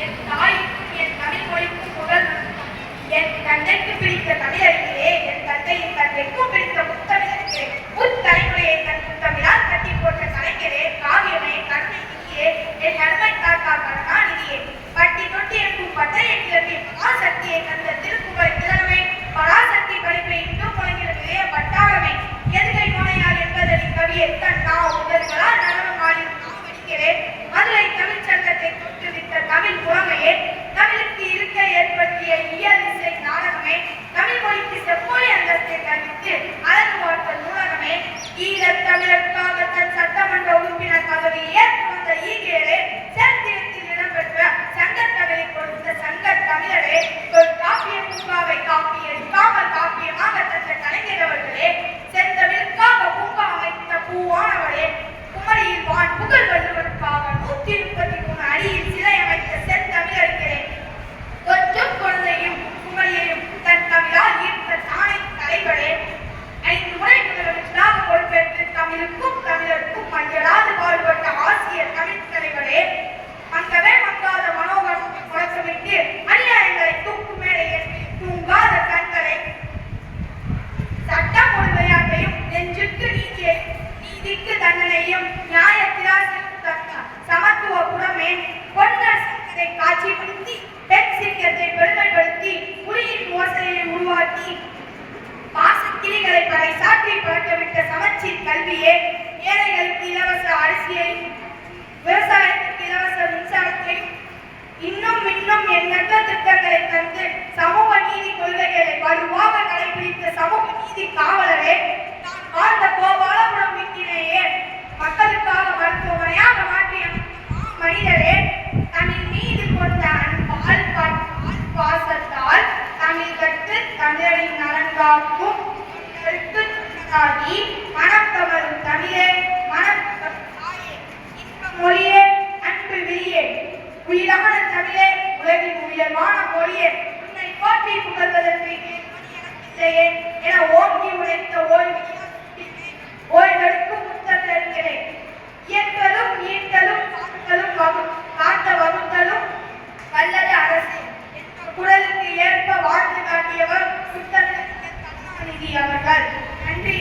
என் தாய்க்கும் என் தமிழ் மொழிக்கும் புகழ் என் தந்தைக்கு பிடித்த தமிழறிஞரே, என் தந்தையின் தந்தைக்கும் பிடித்த முத்தமிழறிஞரே, முத்தலைமுறையை தன் முத்தமிழால் கட்டி போட்ட கலைஞரே, காவியமே, கருணை நிதியே, என் அருமை தாத்தா கருணாநிதியே, பட்டி தொட்டி இருக்கும் பட்டய கிளம்பி மகாசக்தியை கண்ட திருப்புகழ் திறனமே, பராசக்தி படிப்பை இன்னும் முழங்கிறதே பட்டாளமே, எதுகை நோனையார் என்பதற்கு கவியை தன் உதவிகளால் நடனம் ஆடியும் படிக்கிறேன். மதுரை தமிழ் சங்கத்தை தொற்றுவித்த தமிழ் புலமையே, தமிழுக்கு இருக்க ஏற்படுத்திய இயல் இசை நாடகமே, தமிழ் மொழிக்கு செம்மொழி அந்தஸ்தை கணித்து அழகு பார்த்த நூலகமே, ஈழத் தமிழருக்காக தன் சட்டமன்ற உறுப்பினர் பதவியை ஏற்று வந்த ஈகேரே, சரித்திரத்தில் இடம்பெற்ற சங்கத்தமிழை கொடுத்த சங்க தமிழரே, காப்பிய பூங்காவை காப்பி எடுக்காமல் காப்பியமாக தந்த கலைஞர் அவர்களே, செந்தமிழுக்காக பூங்கா அமைத்த பூவானவரே, குமரியில் வான் புகழ் வருவதற்காக 133 அடியில் சிலை அமைத்த செந்தமிழறிஞரே, கொஞ்சம் குழந்தையும் குமரியையும் தன் தமிழால் ஈர்த்த தானை தலைவரே, 5 முறை முதலமைச்சராக பொறுப்பேற்று தமிழுக்கும் தமிழருக்கும் மஞ்சளாது பாடுபட்ட ஆசிரியர் தமிழ் தலைவரே, மங்கவே மங்காத மனோகரத்தை முழக்கமிட்டு அநியாயங்களை தூக்கு மேலே ஏற்றி தூங்காத கண்களை, சட்டம் ஒரு விளையாட்டையும் நெஞ்சுக்கு நீதிக்கு தண்டனையும் நியாயத்தினால் தக்க சமத்துவ புறமே, பொன்னர் சங்கத்தை காட்சிப்படுத்தி பெண் சிங்கத்தை பெருமைப்படுத்தி புலியின் மோசையை உருவாக்கி பாசக்கிளிகளை படை சாற்றி பழக்கவிட்ட சமச்சீர் கல்வியே, ஏழைகளுக்கு இலவச அரிசியை, விவசாயத்துக்கு இலவச மின்சாரத்தை, இன்னும் எண்ணற்ற திட்டங்களை தந்து சமூக நீதி கொள்கைகளை வலுவாக கடைபிடித்த சமூக நீதி காவலரே, நான் வாழ்ந்த கோபாலபுரம் வீட்டிலேயே மக்களுக்காக மருத்துவமனையாக மாற்றிய மனிதரே, தமிழ் மீது கொண்ட அன்பால் பாசத்தால் தமிழ் கற்று தமிழரின் நலன் காக்கும் மனக்கவரும் தமிழே, மனக்கவரும் இன்ப மொழியே, அன்பு விழியே, உயிரான தமிழே, உலகின் உயர்வான மொழியே, உன்னை போற்றி புகழ்வதற்கு இல்லையே என ஓங்கி உழைத்த ஓய்வெடுக்கும் முத்தமிழறிஞரே, இயற்றலும் ஈட்டலும் காட்ட வகுத்தலும் வல்லது அரசு என்ற குரலுக்கு ஏற்ப வாழ்ந்து காட்டியவர் முத்தமிழறிஞர் கருணாநிதி அவர்கள். நன்றி.